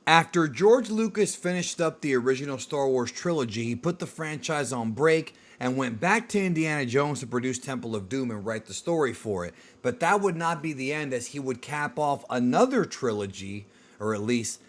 After George Lucas finished up the original Star Wars trilogy, he put the franchise on break and went back to Indiana Jones to produce Temple of Doom and write the story for it. But that would not be the end, as he would cap off another trilogy, or at least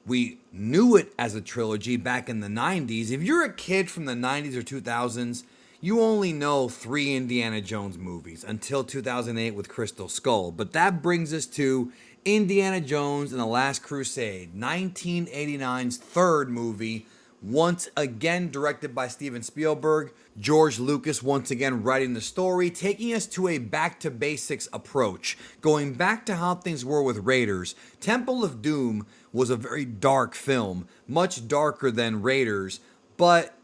we knew it as a trilogy back in the 90s. If you're a kid from the 90s or 2000s, you only know three Indiana Jones movies until 2008 with Crystal Skull. But that brings us to Indiana Jones and the Last Crusade, 1989's third movie, once again directed by Steven Spielberg. George Lucas once again writing the story, taking us to a back to basics approach, going back to how things were with Raiders. Temple of Doom was a very dark film, much darker than Raiders, but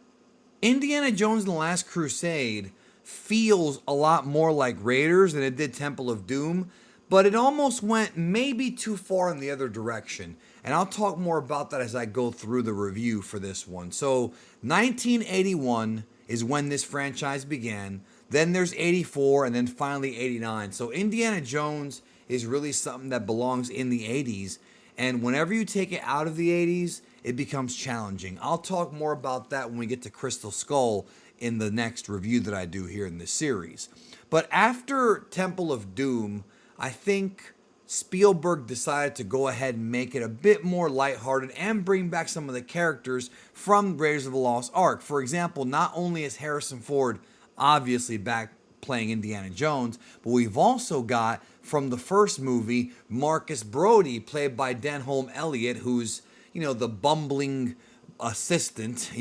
Indiana Jones and the Last Crusade feels a lot more like Raiders than it did Temple of Doom, but it almost went maybe too far in the other direction. And I'll talk more about that as I go through the review for this one. So, 1981 is when this franchise began. Then there's 84 and then finally 89. So, Indiana Jones is really something that belongs in the 80s. And whenever you take it out of the 80s, it becomes challenging. I'll talk more about that when we get to Crystal Skull in the next review that I do here in this series. But after Temple of Doom, I think Spielberg decided to go ahead and make it a bit more lighthearted and bring back some of the characters from Raiders of the Lost Ark. For example, not only is Harrison Ford obviously back playing Indiana Jones, but we've also got from the first movie Marcus Brody, played by Denholm Elliott, who's, the bumbling assistant,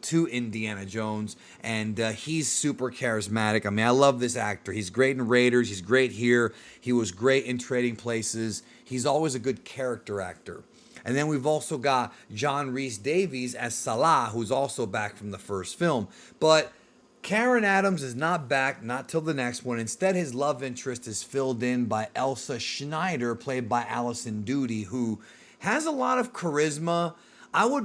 to Indiana Jones, and he's super charismatic. I mean, I love this actor. He's great in Raiders. He's great here. He was great in Trading Places. He's always a good character actor. And then we've also got John Rhys Davies as Salah, who's also back from the first film. But Karen Adams is not back, not till the next one. Instead, his love interest is filled in by Elsa Schneider, played by Alison Doody, who has a lot of charisma. I would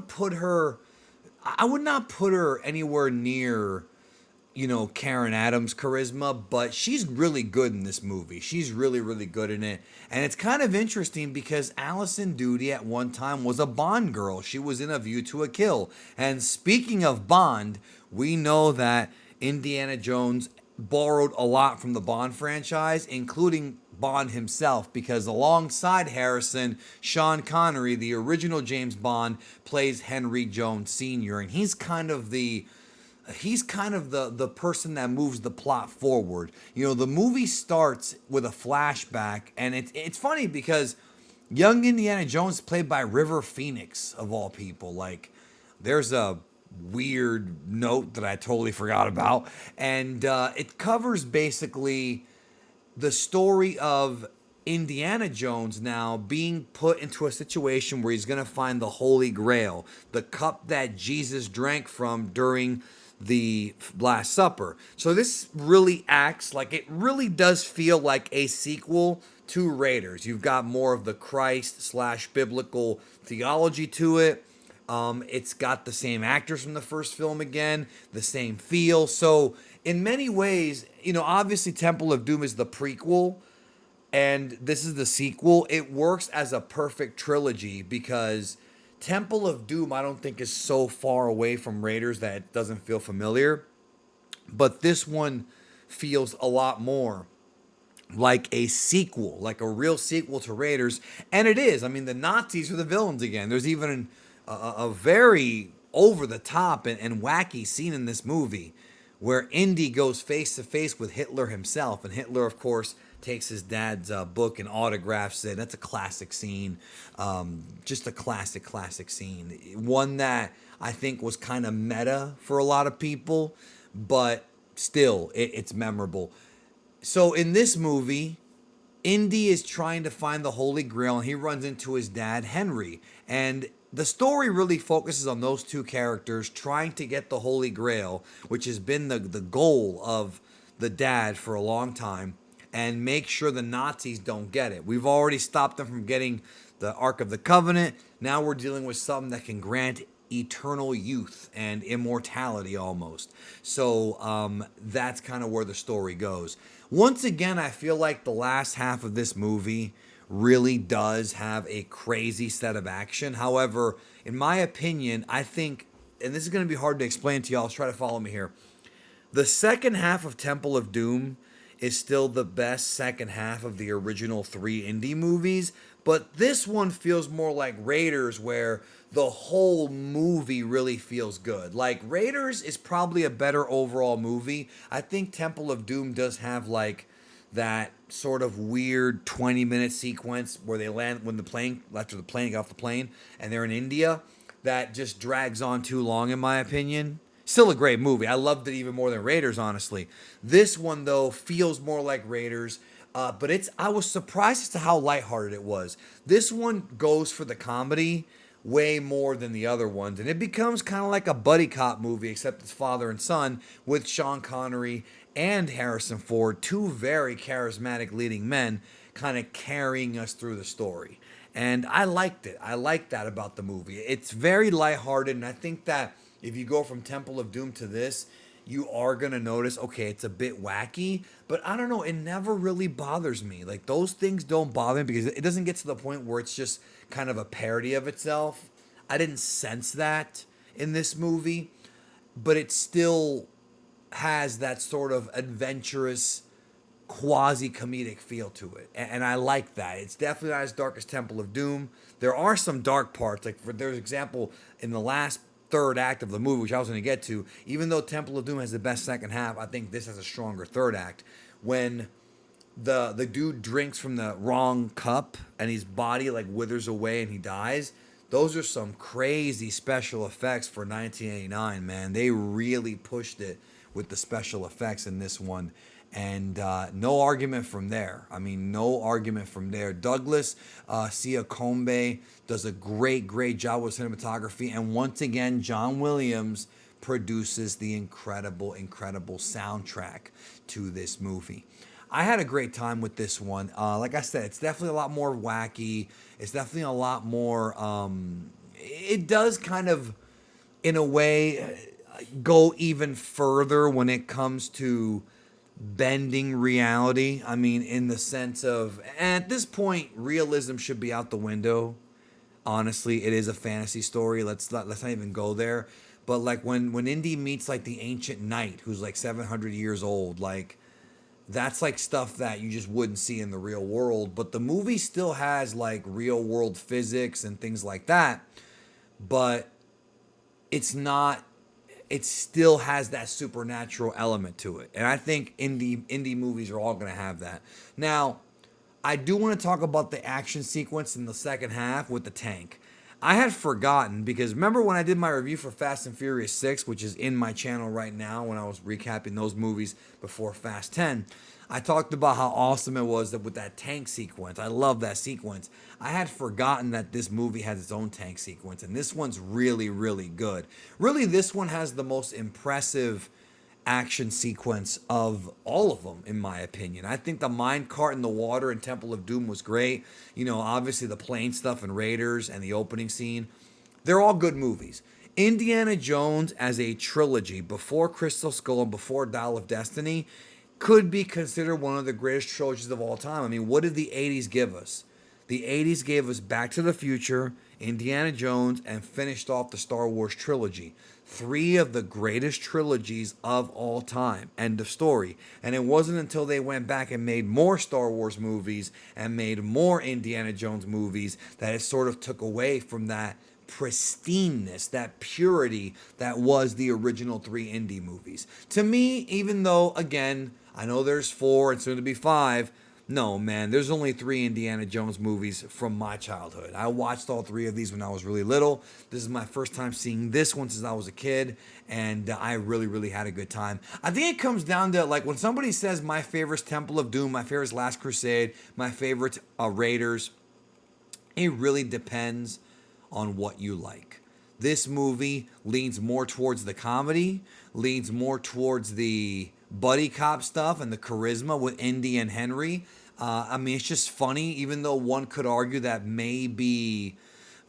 not put her anywhere near, Karen Adams' charisma, but she's really good in this movie. She's really, really good in it. And it's kind of interesting because Alison Doody at one time was a Bond girl. She was in A View to a Kill. And speaking of Bond, we know that Indiana Jones borrowed a lot from the Bond franchise, including Bond himself, because alongside Harrison, Sean Connery, the original James Bond, plays Henry Jones Sr., and he's kind of the person that moves the plot forward. The movie starts with a flashback, and it's funny because young Indiana Jones, played by River Phoenix of all people, like, there's a weird note that I totally forgot about, and it covers basically the story of Indiana Jones now being put into a situation where he's going to find the Holy Grail, the cup that Jesus drank from during the Last Supper. So this really acts like, it really does feel like a sequel to Raiders. You've got more of the Christ/biblical theology to it. It's got the same actors from the first film again, the same feel. So in many ways, obviously Temple of Doom is the prequel and this is the sequel. It works as a perfect trilogy because Temple of Doom, I don't think, is so far away from Raiders that it doesn't feel familiar. But this one feels a lot more like a sequel, like a real sequel to Raiders. And it is. I mean, the Nazis are the villains again. There's even a very over the top and wacky scene in this movie where Indy goes face to face with Hitler himself. And Hitler, of course, takes his dad's book and autographs it. That's a classic scene. Just a classic scene. One that I think was kind of meta for a lot of people, but still, it's memorable. So in this movie, Indy is trying to find the Holy Grail, and he runs into his dad, Henry. And the story really focuses on those two characters trying to get the Holy Grail, which has been the goal of the dad for a long time, and make sure the Nazis don't get it. We've already stopped them from getting the Ark of the Covenant. Now we're dealing with something that can grant eternal youth and immortality almost. So that's kind of where the story goes. Once again, I feel like the last half of this movie really does have a crazy set of action. However, in my opinion, I think, and this is going to be hard to explain to y'all, so try to follow me here. The second half of Temple of Doom is still the best second half of the original three indie movies, but this one feels more like Raiders, where the whole movie really feels good. Like, Raiders is probably a better overall movie. I think Temple of Doom does have like that sort of weird 20-minute sequence where they land when the plane, after the plane got off the plane and they're in India, that just drags on too long, in my opinion. Still a great movie. I loved it even more than Raiders, honestly. This one, though, feels more like Raiders, but I was surprised as to how lighthearted it was. This one goes for the comedy way more than the other ones, and it becomes kind of like a buddy cop movie, except it's father and son, with Sean Connery and Harrison Ford, two very charismatic leading men, kind of carrying us through the story. And I liked it. I liked that about the movie. It's very lighthearted, and I think that if you go from Temple of Doom to this, you are going to notice, okay, it's a bit wacky, but I don't know, it never really bothers me. Like, those things don't bother me because it doesn't get to the point where it's just kind of a parody of itself. I didn't sense that in this movie, but it still has that sort of adventurous, quasi comedic feel to it, and I like that. It's definitely not as dark as Temple of Doom. There are some dark parts, like there's an example in the last third act of the movie, which I was going to get to. Even though Temple of Doom has the best second half, I think this has a stronger third act. When the dude drinks from the wrong cup and his body like withers away and he dies. Those are some crazy special effects for 1989, man. They really pushed it with the special effects in this one. And no argument from there. I mean, no argument from there. Douglas Siakombe does a great job with cinematography. And once again, John Williams produces the incredible soundtrack to this movie. I had a great time with this one. Like I said, it's definitely a lot more wacky. It's definitely a lot more. It does kind of, in a way, go even further when it comes to bending reality. I mean, in the sense of, at this point, realism should be out the window. Honestly, it is a fantasy story. Let's not even go there. But like when Indy meets like the ancient knight who's like 700 years old, like that's like stuff that you just wouldn't see in the real world. But the movie still has like real world physics and things like that. But it's not, it still has that supernatural element to it. And I think indie movies are all going to have that. Now, I do want to talk about the action sequence in the second half with the tank. I had forgotten because remember when I did my review for Fast and Furious 6, which is in my channel right now when I was recapping those movies before Fast 10, I talked about how awesome it was that with that tank sequence. I love that sequence. I had forgotten that this movie has its own tank sequence, and this one's really good. Really, this one has the most impressive action sequence of all of them, in my opinion. I think the mine cart in the water in Temple of Doom was great. You know, obviously the plane stuff in Raiders and the opening scene. They're all good movies. Indiana Jones as a trilogy, before Crystal Skull and before Dial of Destiny, could be considered one of the greatest trilogies of all time. I mean, what did the 80s give us? The 80s gave us Back to the Future, Indiana Jones, and finished off the Star Wars trilogy. Three of the greatest trilogies of all time. End of story. And it wasn't until they went back and made more Star Wars movies and made more Indiana Jones movies that it sort of took away from that pristineness, that purity that was the original three indie movies. To me, even though, again, I know there's 4 and soon to be 5, no, man, there's only 3 Indiana Jones movies from my childhood. I watched all 3 of these when I was really little. This is my first time seeing this one since I was a kid, and I really had a good time. I think it comes down to, like, when somebody says my favorite's Temple of Doom, my favorite's Last Crusade, my favorite's Raiders, it really depends on what you like. This movie leans more towards the comedy, leans more towards the buddy cop stuff and the charisma with Indy and Henry. I mean, it's just funny, even though one could argue that maybe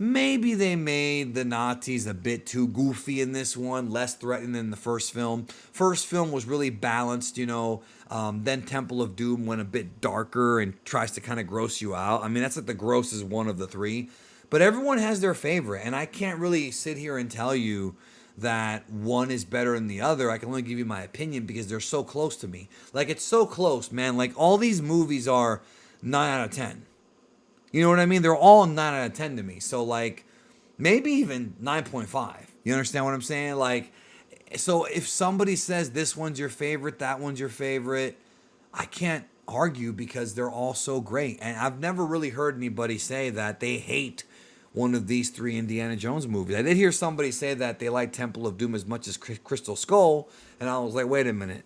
Maybe they made the Nazis a bit too goofy in this one, less threatening than the first film. First film was really balanced, you know. Then Temple of Doom went a bit darker and tries to kind of gross you out. I mean, that's like the grossest one of the three. But everyone has their favorite, and I can't really sit here and tell you that one is better than the other. I can only give you my opinion because they're so close to me. Like, it's so close, man. Like, all these movies are 9 out of 10. You know what I mean? They're all 9 out of 10 to me. So, like, maybe even 9.5. You understand what I'm saying? Like, so if somebody says this one's your favorite, that one's your favorite, I can't argue because they're all so great. And I've never really heard anybody say that they hate one of these three Indiana Jones movies. I did hear somebody say that they like Temple of Doom as much as Crystal Skull, and I was like, wait a minute.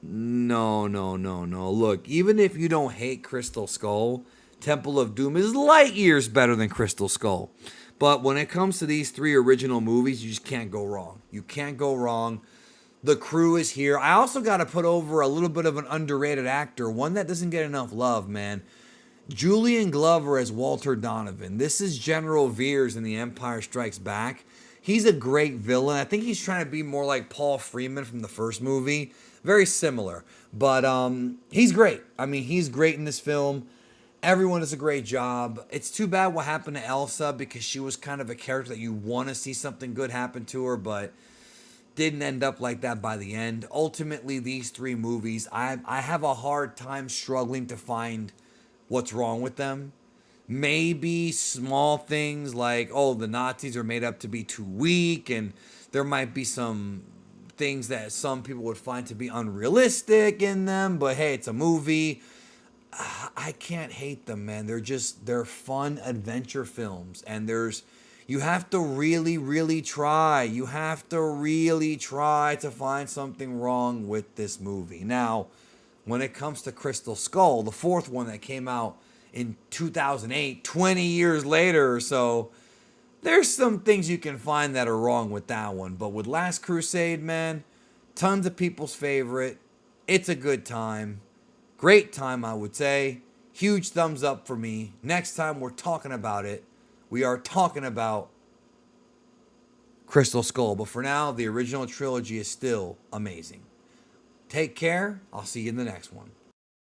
No, no, no, no. Look, even if you don't hate Crystal Skull, Temple of Doom is light years better than Crystal Skull. But when it comes to these three original movies, you just can't go wrong. You can't go wrong. The crew is here. I also got to put over a little bit of an underrated actor, one that doesn't get enough love, man. Julian Glover as Walter Donovan. This is General Veers in The Empire Strikes Back. He's a great villain. I think he's trying to be more like Paul Freeman from the first movie. Very similar. But he's great. I mean, he's great in this film. Everyone does a great job. It's too bad what happened to Elsa because she was kind of a character that you want to see something good happen to her, but didn't end up like that by the end. Ultimately, these three movies, I have a hard time struggling to find what's wrong with them. Maybe small things like, oh, the Nazis are made up to be too weak, and there might be some things that some people would find to be unrealistic in them, but hey, it's a movie. I can't hate them, man. They're fun adventure films, and you have to really, really try. You have to really try to find something wrong with this movie. Now, when it comes to Crystal Skull, the fourth one that came out in 2008, 20 years later or so, there's some things you can find that are wrong with that one. But with Last Crusade, man, tons of people's favorite. It's a good time. Great time, I would say. Huge thumbs up for me. Next time we're talking about it, we are talking about Crystal Skull. But for now, the original trilogy is still amazing. Take care. I'll see you in the next one.